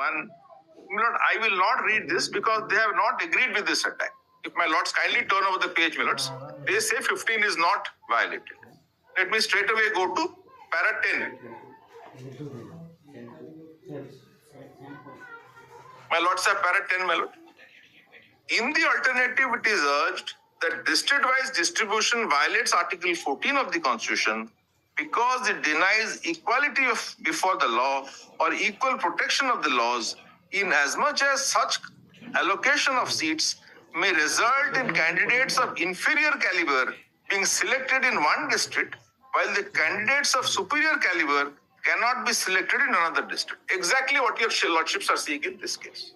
1. My lord, I will not read this because they have not agreed with this attack. If my lords kindly turn over the page, my lords, they say 15 is not violated. Let me straight away go to para 10. My lords have para 10, my lord. In the alternative, it is urged that district-wise distribution violates Article 14 of the Constitution because it denies equality before the law or equal protection of the laws, in as much as such allocation of seats may result in candidates of inferior caliber being selected in one district, while the candidates of superior caliber cannot be selected in another district. Exactly what your lordships are seeing in this case.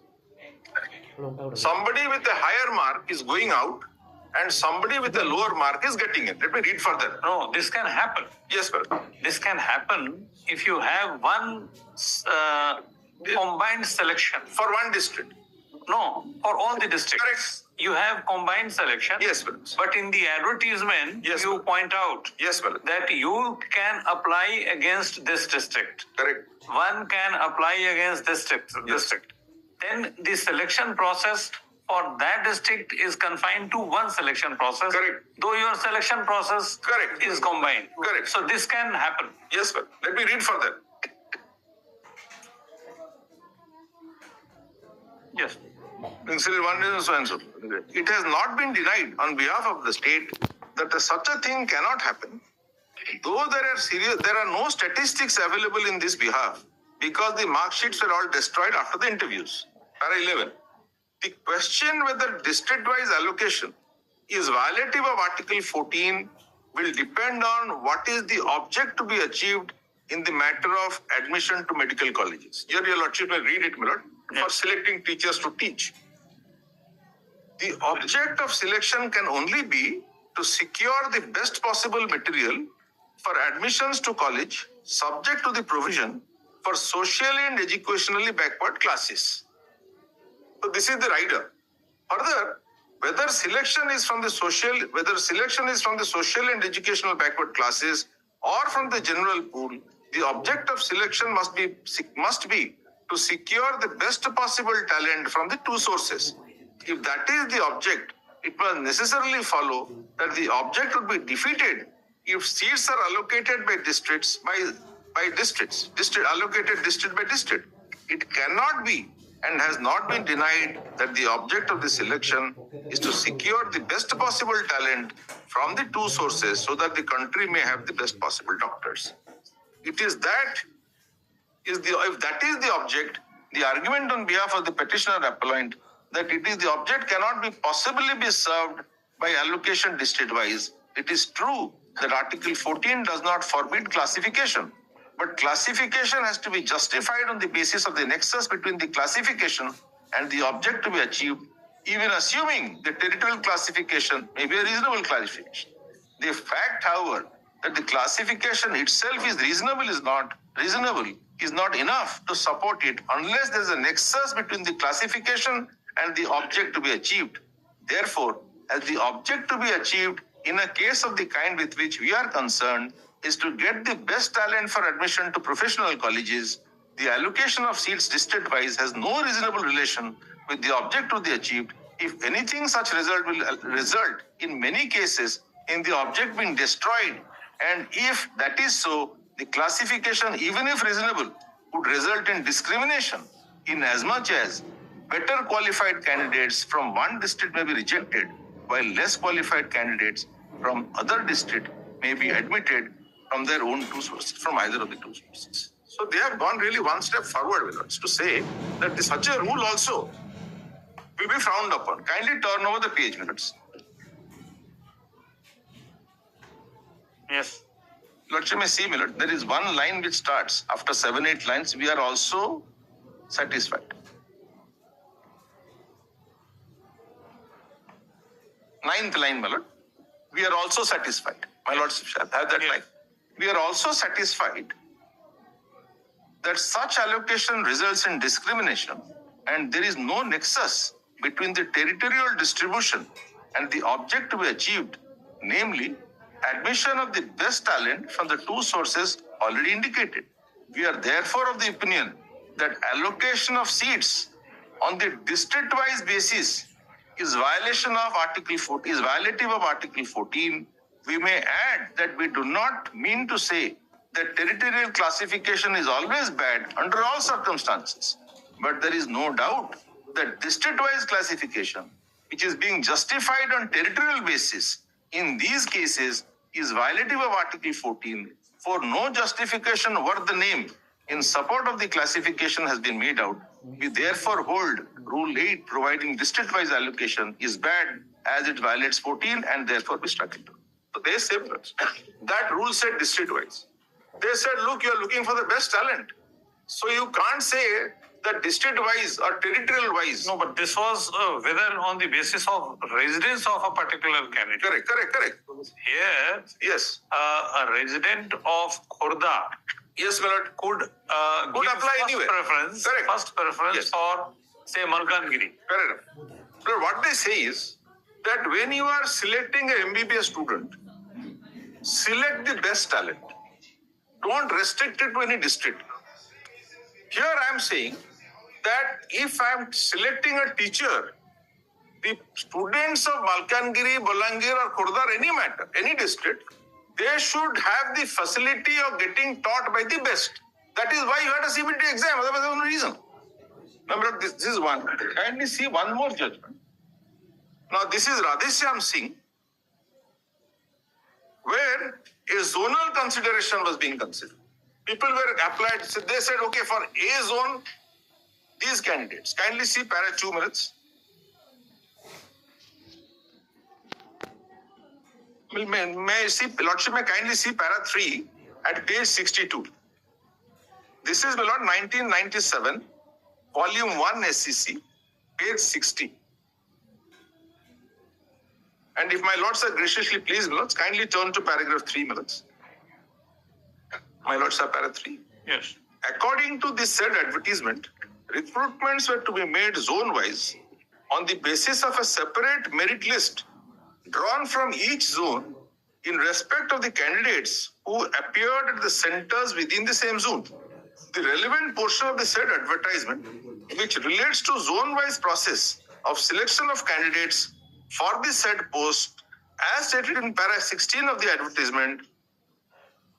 Somebody with a higher mark is going out and somebody with a lower mark is getting it. Let me read further. No, this can happen. Yes, sir. This can happen if you have one combined selection. For one district. No, for all the districts. Correct. You have combined selection. Yes, sir. But in the advertisement, yes, you sir. point out yes, sir. that you can apply against this district. Correct. One can apply against this district. Then the selection process for that district is confined to one selection process. Correct. Though your selection process Correct. is combined. Correct. So this can happen. Yes, sir. Let me read further. Yes. Principle 1 is so and so. It has not been denied on behalf of the state that such a thing cannot happen, though there are no statistics available in this behalf because the mark sheets were all destroyed after the interviews. Para 11. The question whether district-wise allocation is violative of Article 14 will depend on what is the object to be achieved in the matter of admission to medical colleges. Here, your lordship will read it, my lord, for selecting teachers to teach. The object of selection can only be to secure the best possible material for admissions to college, subject to the provision for socially and educationally backward classes. So this is the rider. Further, whether selection is from the social and educational backward classes or from the general pool, the object of selection must be to secure the best possible talent from the two sources. If that is the object, it must necessarily follow that the object would be defeated if seats are allocated by districts allocated district by district. It cannot be and has not been denied that the object of the selection is to secure the best possible talent from the two sources so that the country may have the best possible doctors. If that is the object, the argument on behalf of the petitioner appellant that the object cannot be possibly be served by allocation district-wise. It is true that Article 14 does not forbid classification, but classification has to be justified on the basis of the nexus between the classification and the object to be achieved, even assuming the territorial classification may be a reasonable classification. The fact, however, that the classification itself is reasonable is not enough to support it unless there is a nexus between the classification and the object to be achieved. Therefore, as the object to be achieved in a case of the kind with which we are concerned is to get the best talent for admission to professional colleges, the allocation of seats district-wise has no reasonable relation with the object to be achieved. If anything, such result will result in many cases in the object being destroyed, and if that is so, the classification, even if reasonable, would result in discrimination in as much as better qualified candidates from one district may be rejected, while less qualified candidates from other district may be admitted from their own two sources, from either of the two sources. So they have gone really one step forward with us to say that such a rule also will be frowned upon. Kindly turn over the page, minutes. Yes. Lordship may see, Millard, there is one line which starts after 7-8 lines. We are also satisfied. 9th line, my lord. We are also satisfied. My lordship shall have that line. We are also satisfied that such allocation results in discrimination and there is no nexus between the territorial distribution and the object to be achieved, namely admission of the best talent from the two sources already indicated. We are therefore of the opinion that allocation of seats on the district-wise basis is violation of Article 14, is violative of Article 14. We may add that we do not mean to say that territorial classification is always bad under all circumstances. But there is no doubt that district-wise classification, which is being justified on territorial basis, in these cases is violative of Article 14, for no justification worth the name in support of the classification has been made out. We therefore hold Rule 8 providing district-wise allocation is bad as it violates 14 and therefore we struck it down. So they say that rule said district-wise. They said, look, you're looking for the best talent. So you can't say that district-wise or territorial-wise. No, but this was whether on the basis of residence of a particular candidate. Correct. Here, Yes. A resident of Khurda, Yes, my lord. could give apply anyway. First preference Yes. for, say, Malkangiri. Correct. But what they say is that when you are selecting an MBBS student, select the best talent. Don't restrict it to any district. Here I am saying that if I am selecting a teacher, the students of Malkangiri, Bolangir or Khurda, any matter, any district, they should have the facility of getting taught by the best. That is why you had a CBT exam, otherwise there was no reason. Remember, this is one. Kindly see one more judgment. Now this is Radheshyam Singh, where a zonal consideration was being considered. People were applied, so they said, okay, for A zone, these candidates. Kindly see para 2 minutes. May see, Lordship, may kindly see para 3 at page 62. This is, my Lord, 1997, volume 1 SCC, page 60. And if my lords are graciously pleased, my lords, kindly turn to paragraph 3, my lords. My lords are para 3. Yes. According to this said advertisement, recruitments were to be made zone-wise on the basis of a separate merit list drawn from each zone in respect of the candidates who appeared at the centers within the same zone. The relevant portion of the said advertisement, which relates to zone-wise process of selection of candidates for the said post, as stated in para 16 of the advertisement,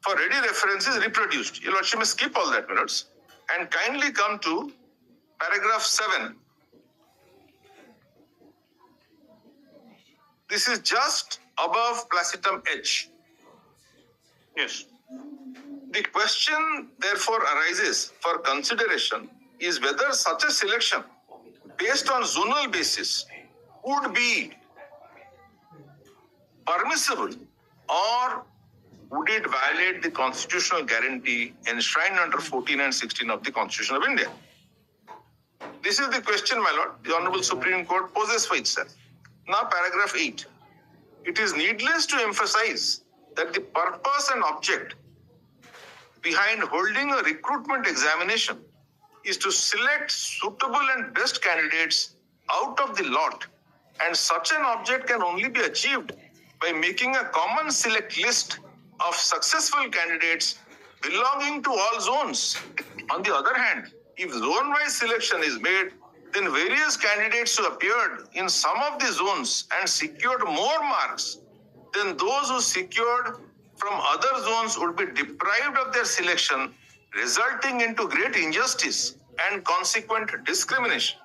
for ready reference is reproduced. Your Lordship may skip all that, my lords, and kindly come to paragraph 7. This is just above placitum H. Yes. The question therefore arises for consideration is whether such a selection based on zonal basis would be permissible or would it violate the constitutional guarantee enshrined under 14 and 16 of the Constitution of India? This is the question, my lord, the Honorable Supreme Court poses for itself. Now, paragraph 8. It is needless to emphasize that the purpose and object behind holding a recruitment examination is to select suitable and best candidates out of the lot, and such an object can only be achieved by making a common select list of successful candidates belonging to all zones. On the other hand, if zone-wise selection is made, then various candidates who appeared in some of the zones and secured more marks than those who secured from other zones would be deprived of their selection, resulting into great injustice and consequent discrimination.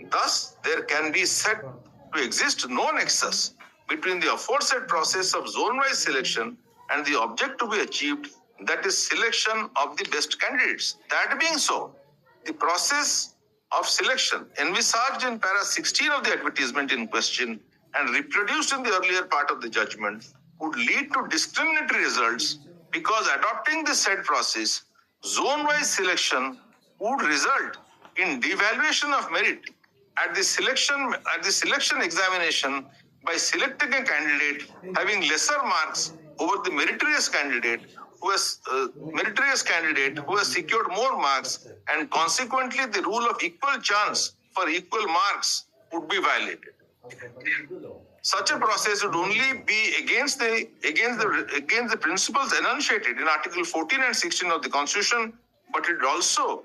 Thus, there can be said to exist no nexus between the aforesaid process of zone-wise selection and the object to be achieved, that is selection of the best candidates. That being so, the process of selection envisaged in para 16 of the advertisement in question and reproduced in the earlier part of the judgment would lead to discriminatory results, because adopting the said process, zone-wise selection would result in devaluation of merit at the selection examination by selecting a candidate having lesser marks over the meritorious candidate who has secured more marks, and consequently the rule of equal chance for equal marks would be violated. Such a process would only be against the principles enunciated in Article 14 and 16 of the Constitution, but it also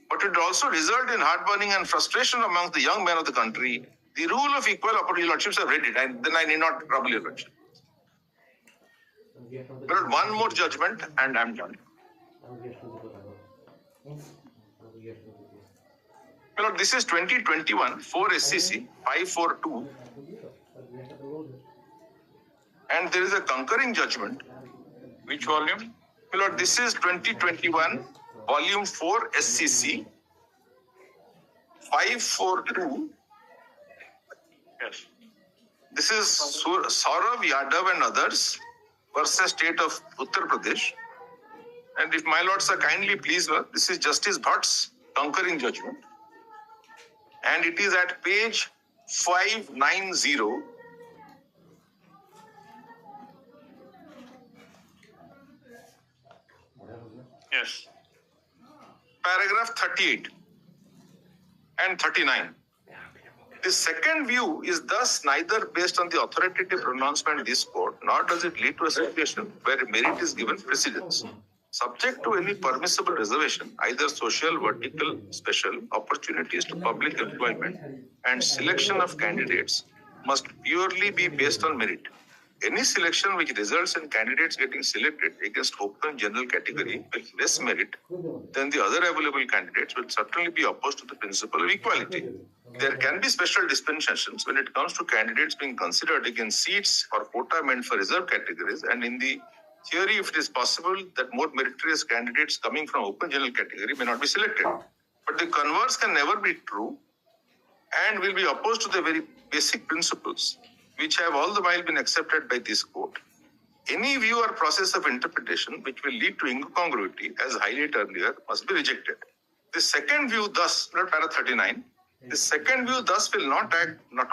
but it would also result in heartburning and frustration amongst the young men of the country. The rule of equal opportunity, Lordships have read it, and then I need not trouble your Lordship. But one more judgment, and I'm done. This is 2021 4 SCC 542, and there is a concurring judgment. Which volume? This is 2021 volume 4 SCC 542. Yes. This is Saurav Yadav and others versus State of Uttar Pradesh. And if my lords are kindly pleased, this is Justice Bhatt's concurring judgment. And it is at page 590. Yes. Paragraph 38 and 39. The second view is thus neither based on the authoritative pronouncement of this court, nor does it lead to a situation where merit is given precedence. Subject to any permissible reservation, either social, vertical, special, opportunities to public employment and selection of candidates must purely be based on merit. Any selection which results in candidates getting selected against open general category with less merit than the other available candidates will certainly be opposed to the principle of equality. There can be special dispensations when it comes to candidates being considered against seats or quota meant for reserved categories, and in the theory, if it is possible that more meritorious candidates coming from open general category may not be selected. But the converse can never be true and will be opposed to the very basic principles which have all the while been accepted by this court. Any view or process of interpretation which will lead to incongruity, as highlighted earlier, must be rejected. The second view thus, para 39, the second view thus will not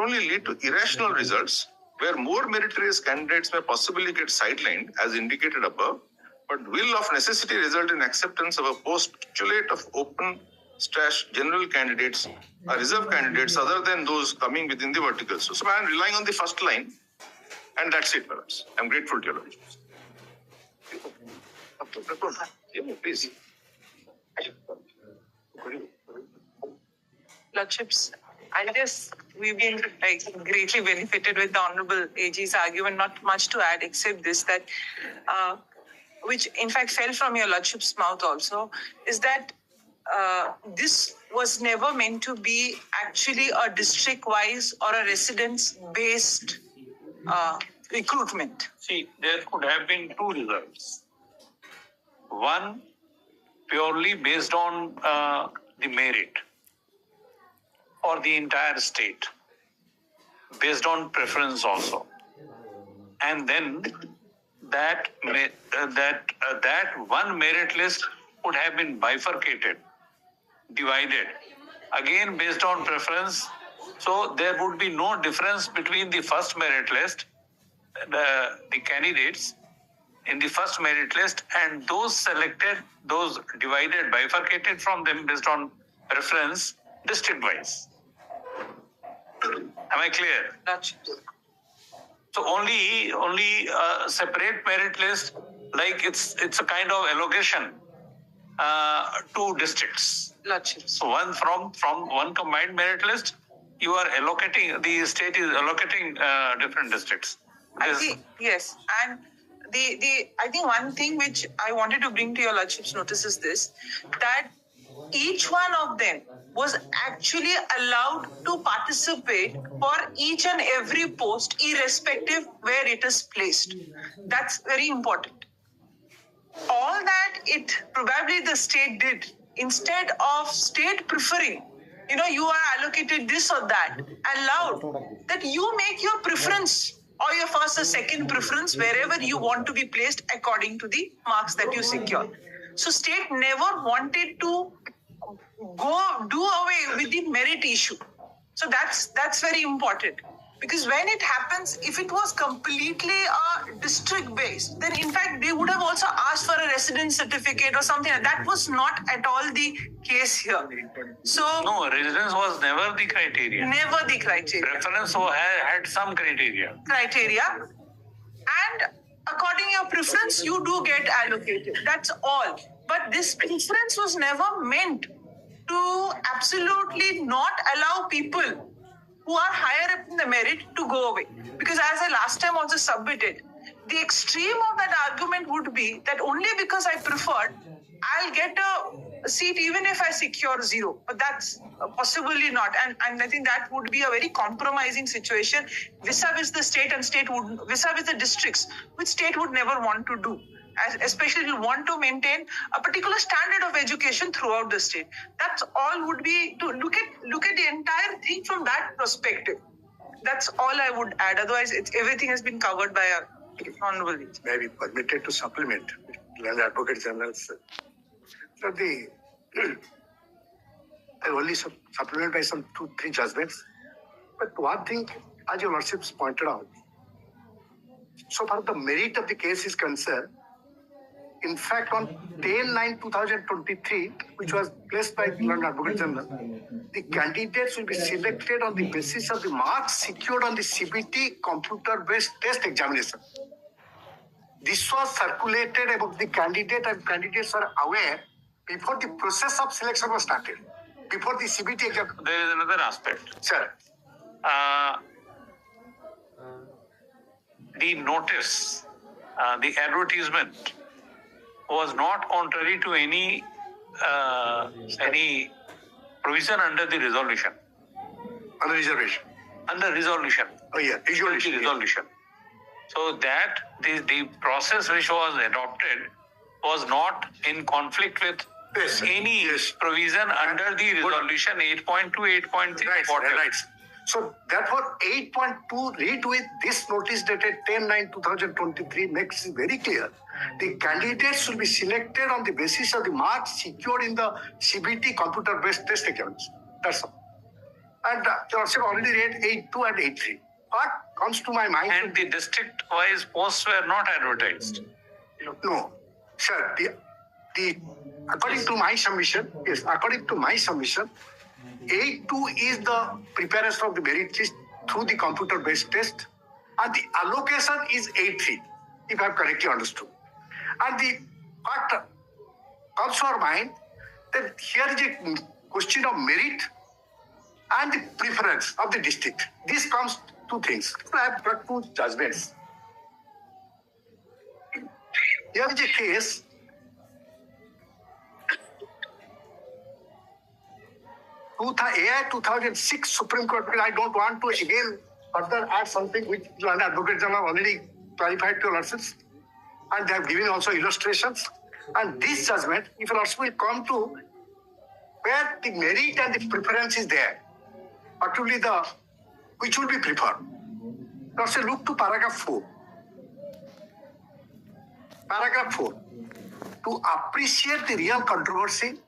only lead to irrational results, where more meritorious candidates may possibly get sidelined, as indicated above, but will of necessity result in acceptance of a postulate of open/general candidates or reserve candidates other than those coming within the vertical. So I am relying on the first line, and that's it, perhaps. I'm grateful to your Lordship. Please. Lordships, we've been greatly benefited with the Honorable AG's argument. Not much to add except this, that which in fact fell from your Lordship's mouth also, is that this was never meant to be actually a district-wise or a residence-based recruitment. See, there could have been two results. One, purely based on the merit for the entire state, based on preference also. And then that one merit list would have been bifurcated, divided, again based on preference. So there would be no difference between the first merit list, the candidates in the first merit list, and those selected, those divided, bifurcated from them based on preference, district-wise. Am I clear? Lordships. So only a separate merit list, like it's a kind of allocation to districts. Lordships. So one from one combined merit list, you are allocating, the state is allocating different districts. Yes, and I think one thing which I wanted to bring to your Lordship's notice is this, that each one of them was actually allowed to participate for each and every post, irrespective where it is placed. That's very important. All that probably the state did, instead of state preferring, you are allocated this or that, allowed that you make your preference or your first or second preference wherever you want to be placed according to the marks that you secure. So state never wanted to do away with the merit issue. So that's very important. Because when it happens, if it was completely district-based, then in fact they would have also asked for a residence certificate or something. That was not at all the case here. So no, residence was never the criteria. Never the criteria. Preference had some criteria. And according to your preference, you do get allocated. That's all. But this preference was never meant to absolutely not allow people who are higher up in the merit to go away. Because as I last time also submitted, the extreme of that argument would be that only because I preferred, I'll get a seat even if I secure 0. But that's possibly not. And I think that would be a very compromising situation vis-a-vis the state, and state would vis-a-vis the districts, which state would never want to do. Especially want to maintain a particular standard of education throughout the state. That's all would be to look at the entire thing from that perspective. That's all I would add. Otherwise, everything has been covered by our honorable. May be permitted to supplement Land Advocate General's. So I only supplement by some 2-3 judgments. But one thing, as your lordships pointed out, so far the merit of the case is concerned. In fact, on 10/9/2023, which was placed by the Land Advocate General, the candidates will be selected on the basis of the marks secured on the CBT computer-based test examination. This was circulated about the candidate, and candidates were aware before the process of selection was started, before the CBT exam. There is another aspect. Sir. The notice, the advertisement was not contrary to any provision under the resolution. Under reservation. Under resolution. Oh yeah, resolution. So that the process which was adopted was not in conflict with any provision under the resolution 8.2, 8.3. Right. So therefore 8.2 read with this notice dated 10/9/2023 makes it very clear. The candidates will be selected on the basis of the marks secured in the CBT computer-based test examination. That's all. And you have already read 8.2 and 8.3. What comes to my mind? And the district-wise posts were not advertised. No, sir. According to my submission, 8.2 is the preparation of the merit list through the computer-based test, and the allocation is 8.3, if I have correctly understood. And what comes to our mind that here is a question of merit and the preference of the district. This comes to things. I have brought 2 judgments. Here is a case. AI 2006 Supreme Court. I don't want to again further add something which Land Advocate General already clarified to lordships, and they have given also illustrations. And this judgment, if lordships will come to where the merit and the preference is there, particularly which will be preferred. Lordships look to paragraph 4. Paragraph 4. To appreciate the real controversy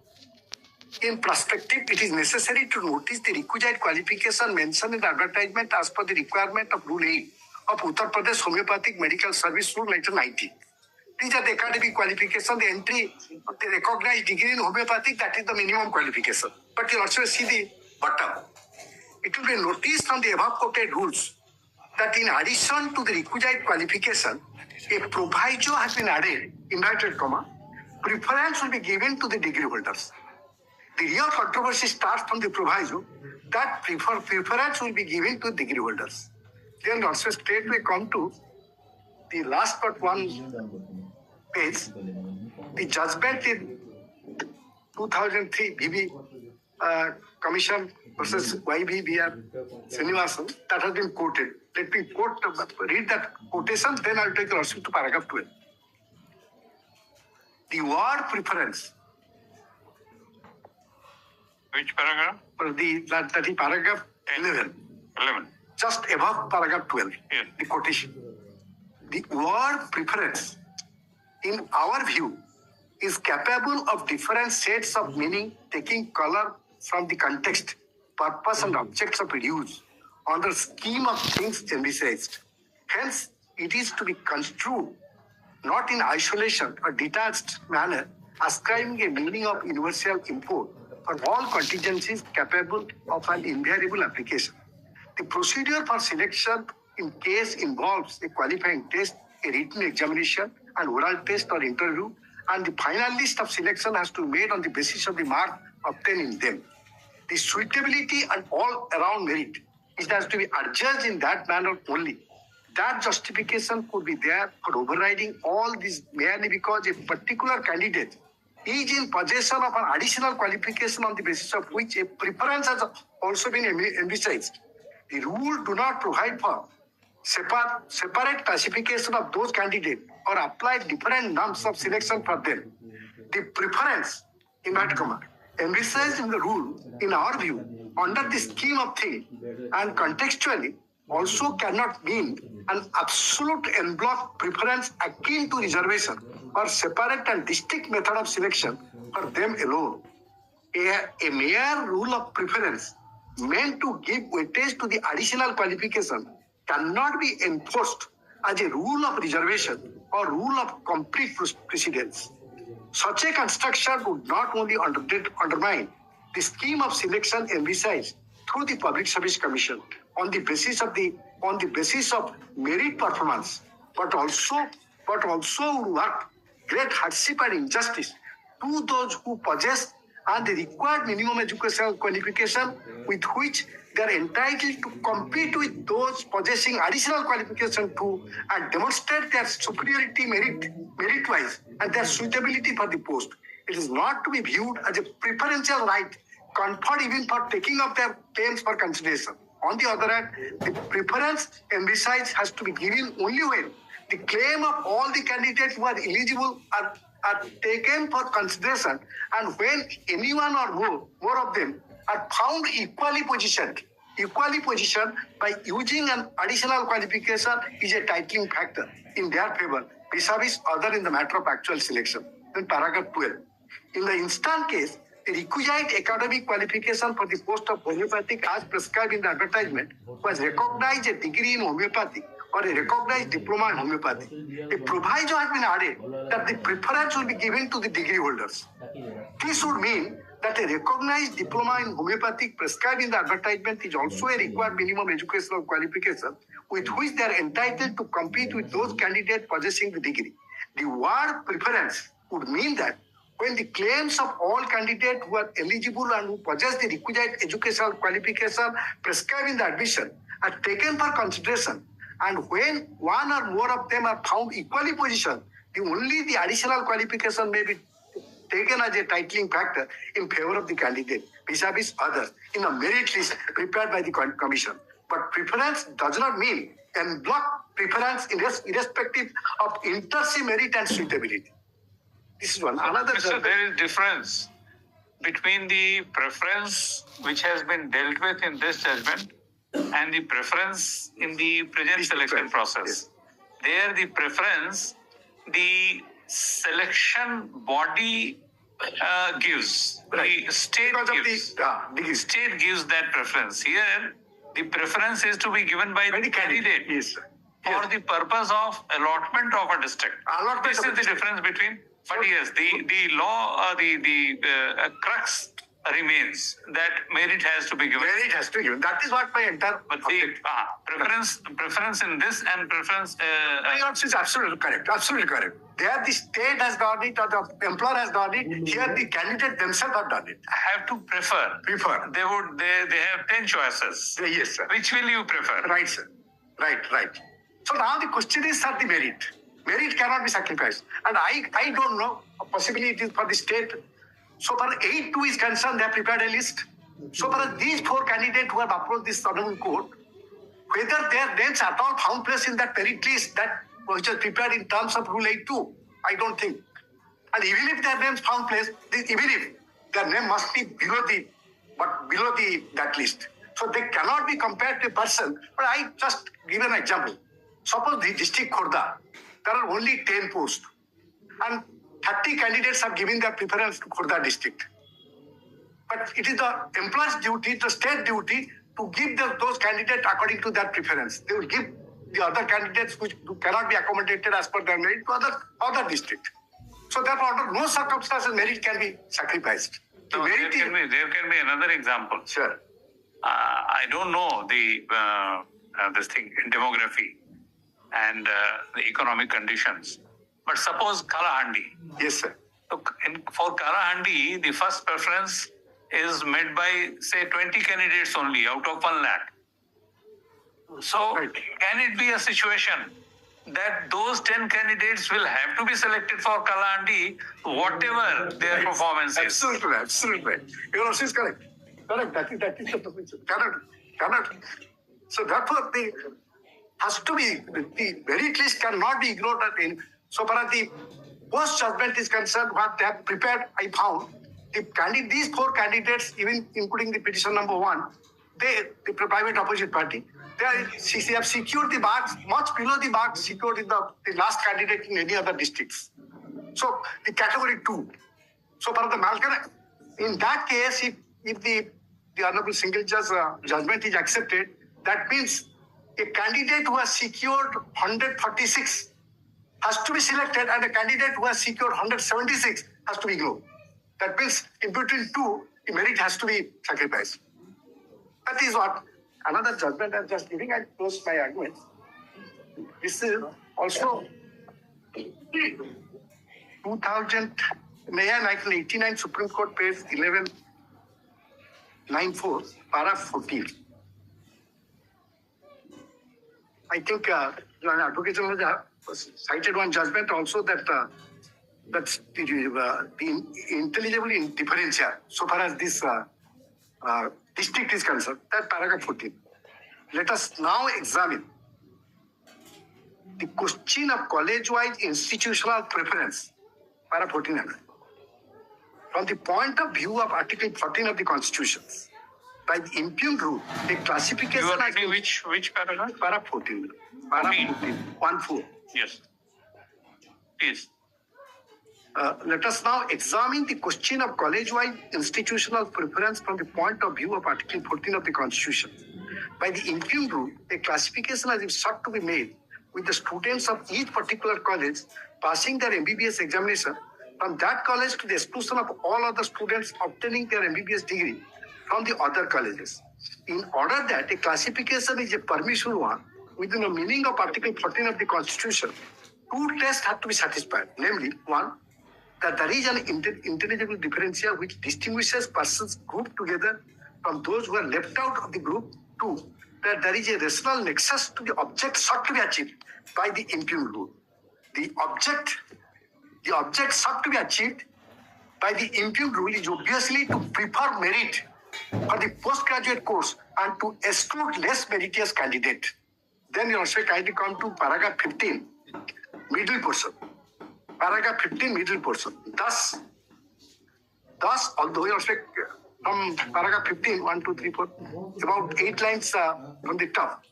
in perspective, it is necessary to notice the requisite qualification mentioned in the advertisement as per the requirement of Rule 8 of Uttar Pradesh Homeopathic Medical Service Rule 1990. These are the academic qualifications, the entry of the recognized degree in homeopathic, that is the minimum qualification. But you also see the bottom. It will be noticed on the above quoted rules that in addition to the requisite qualification, a proviso has been added, inverted comma, preference will be given to the degree holders. The real controversy starts from the proviso that preference will be given to degree holders. Then also straightway come to the last but one page, the judgment in 2003 BB Commission versus YBBR Srinivasan, that has been quoted. Let me read that quotation, then I will take the lordship to paragraph 12. The word preference. Which paragraph? That is paragraph 11. Just above paragraph 12. Yes. The quotation. The word preference, in our view, is capable of different sets of meaning, taking color from the context, purpose, and objects of use on the scheme of things envisaged. Hence, it is to be construed not in isolation or detached manner, ascribing a meaning of universal import for all contingencies capable of an invariable application. The procedure for selection in case involves a qualifying test, a written examination, an oral test or interview, and the final list of selection has to be made on the basis of the mark obtained in them. The suitability and all around merit, it has to be adjudged in that manner only. That justification could be there for overriding all this merely because a particular candidate is in possession of an additional qualification on the basis of which a preference has also been envisaged. The rule do not provide for separate classification of those candidates or apply different norms of selection for them. The preference, inverted comma, envisaged in the rule, in our view, under the scheme of things and contextually, also cannot mean an absolute en bloc preference akin to reservation or separate and distinct method of selection for them alone. A mere rule of preference meant to give weightage to the additional qualification cannot be enforced as a rule of reservation or rule of complete precedence. Such a construction would not only undermine the scheme of selection envisaged through the Public Service Commission on the basis of merit performance, but also would work great hardship and injustice to those who possess and the required minimum educational qualification with which they are entitled to compete with those possessing additional qualification to and demonstrate their superiority merit-wise and their suitability for the post. It is not to be viewed as a preferential right conferred even for taking up their claims for consideration. On the other hand, the preference envisaged has to be given only when the claim of all the candidates who are eligible are taken for consideration and when anyone or more of them are found equally positioned by using an additional qualification is a titling factor in their favor vis-a-vis other in the matter of actual selection. Then paragraph 12. In the instant case, the requisite academic qualification for the post of homeopathic as prescribed in the advertisement was recognized a degree in homeopathy or a recognized diploma in homeopathy. A proviso has been added that the preference will be given to the degree holders. This would mean that a recognized diploma in homeopathy prescribed in the advertisement is also a required minimum educational qualification with which they are entitled to compete with those candidates possessing the degree. The word preference would mean that when the claims of all candidates who are eligible and who possess the requisite educational qualification prescribed in the admission are taken for consideration, and when one or more of them are found equally positioned, only the additional qualification may be taken as a titling factor in favor of the candidate vis-a-vis others in a merit list prepared by the commission. But preference does not mean en bloc preference irrespective of inter se merit and suitability. This is one. Another. So there is difference between the preference which has been dealt with in this judgment and the preference in the present selection process. Yes. There the preference, the selection body gives. Right. The state gives. The state gives that preference. Here, the preference is to be given by the candidate. Yes. For the purpose of allotment of a district. This is the difference between. But yes, the law, the crux remains that merit has to be given. Merit has to be given. That is what my entire. But the preference in this and preference. Is absolutely correct. Absolutely correct. There, the state has done it, or the employer has done it. Here, the candidate themselves have done it. Have to prefer. They have 10 choices. Yes, sir. Which will you prefer? Right, sir. Right. So now the question is, sir, the merit. Merit cannot be sacrificed. And I don't know, possibly it is for the state. So far 8-2 is concerned, they have prepared a list. So far as these 4 candidates who have approached this Honorable Court, whether their names are all found place in that merit list that which was prepared in terms of Rule 8-2, I don't think. And even if their names found place, even if their name must be below that list. So they cannot be compared to a person. But I just give an example. Suppose the district Khorda, there are only 10 posts and 30 candidates have given their preference to Khorda district. But it is the employer's duty, the state duty to give those candidates according to their preference. They will give the other candidates which cannot be accommodated as per their merit to other district. So therefore, under no circumstances merit can be sacrificed. No, there can be another example. Sure. I don't know this thing in demography and the economic conditions. But suppose Kalahandi. Yes, sir. So for Kalahandi, the first preference is met by, say, 20 candidates only out of 1 lakh. So, Right. can it be a situation that those 10 candidates will have to be selected for Kalandi, whatever their performance is? Absolutely, absolutely. Your answer is correct. Correct. That is the position. Cannot. So therefore, the has to be the merit list cannot be ignored. So far as the post judgment is concerned, what they have prepared, I found these 4 candidates, even including the petition number 1, the private opposite party, they have secured the marks much below the marks secured in the last candidate in any other districts. So the category 2. So for the Malkan, in that case, if the honorable single judge judgment is accepted, that means a candidate who has secured 146 has to be selected, and a candidate who has secured 176 has to be ignored. That means in between 2, the merit has to be sacrificed. That is what another judgment I'm just giving. I close my argument. This is also 1989 Supreme Court page 1194, paragraph 14. I think Advocate General cited one judgment also that that's the intelligible indifferential so far as this district is concerned. That paragraph 14. Let us now examine the question of college-wide institutional preference, paragraph 14. From the point of view of Article 14 of the Constitution, by the impugned rule, the classification. You are reading which paragraph? Paragraph 14. Paragraph 14. 1-4. Yes. Please. Let us now examine the question of college-wide institutional preference from the point of view of Article 14 of the Constitution. By the impugned rule, a classification has sought to be made with the students of each particular college passing their MBBS examination from that college to the exclusion of all other students obtaining their MBBS degree from the other colleges. In order that a classification is a permissible one within the meaning of Article 14 of the Constitution, 2 tests have to be satisfied. Namely, 1, that there is an intelligible differential which distinguishes persons grouped together from those who are left out of the group. 2, that there is a rational nexus to the object sought to be achieved by the impugned rule. The object sought to be achieved by the impugned rule is obviously to prefer merit for the postgraduate course and to exclude less meritorious candidate. Then you also kindly come to paragraph 15, middle portion. Paragraph 15, middle portion. Thus, although you also from paragraph 15, 1, 2, 3, 4, about 8 lines from the top.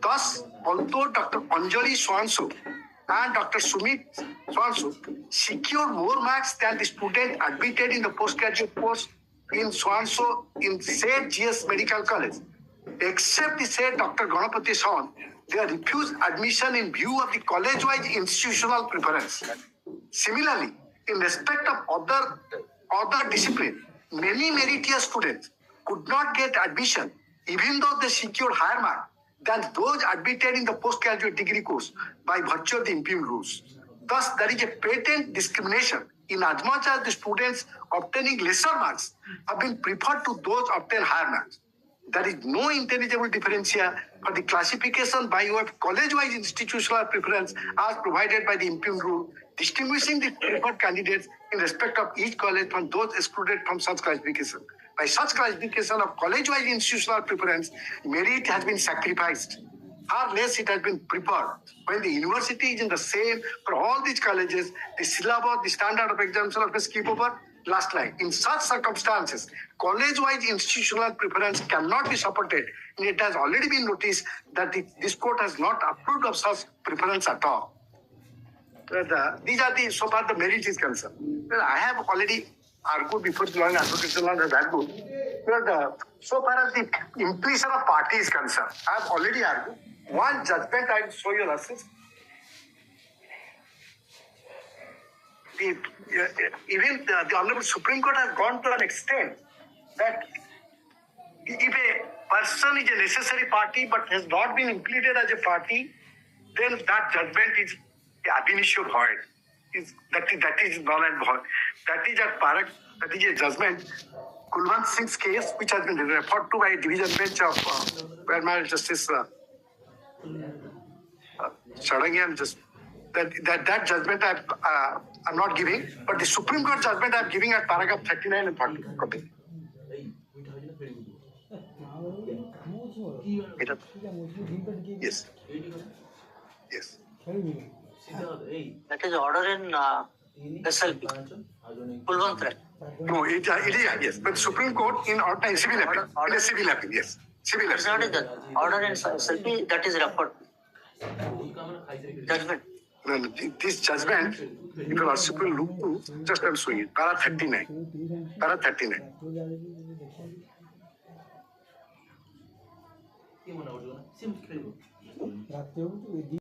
Thus, although Dr. Anjali Swanso and Dr. Sumit Swanso secured more marks than the student admitted in the postgraduate course in Swanso in said GS Medical College, except the said Dr. Ganapati Sawan, they refused admission in view of the college-wide institutional preference. Similarly, in respect of other discipline, many meritorious students could not get admission even though they secured higher marks than those admitted in the postgraduate degree course by virtue of the impugned rules. Thus, there is a patent discrimination in as much as the students obtaining lesser marks have been preferred to those obtaining higher marks. There is no intelligible differential for the classification by way of college-wise institutional preference as provided by the impugned rule, distinguishing the preferred candidates in respect of each college from those excluded from such classification. By such classification of college-wise institutional preference, merit has been sacrificed. Far less it has been preferred. When the university is in the same for all these colleges, the syllabus, the standard of examination of a skip over, last line. In such circumstances, college-wise institutional preference cannot be supported. And it has already been noticed that this court has not approved of such preference at all. These are the so far the merit is concerned. Well, I have already argued before the law and advocate general has argued. But so far as the implication of party is concerned, I have already argued. One judgment I will show you lessons. Even the Honorable Supreme Court has gone to an extent that if a person is a necessary party but has not been included as a party, then that judgment is ab initio void. That is null and void. That is a judgment Kulwant Singh's case, which has been referred to by division bench of Paramount Justice Charangi, and just that judgment I'm not giving, but the Supreme Court judgment I'm giving at paragraph 39 and 40. Copy. Yes. Yes. That is order in SLP. Kulwant Rai. No, it is, yes. But Supreme Court in civil appeal. In a civil appeal, yes. Civil It's not appeal. a judge. Order in SLP, that is referred. Judgment. No, this judgment, if you are super look to, just I'm showing it. Para 39. Para 39.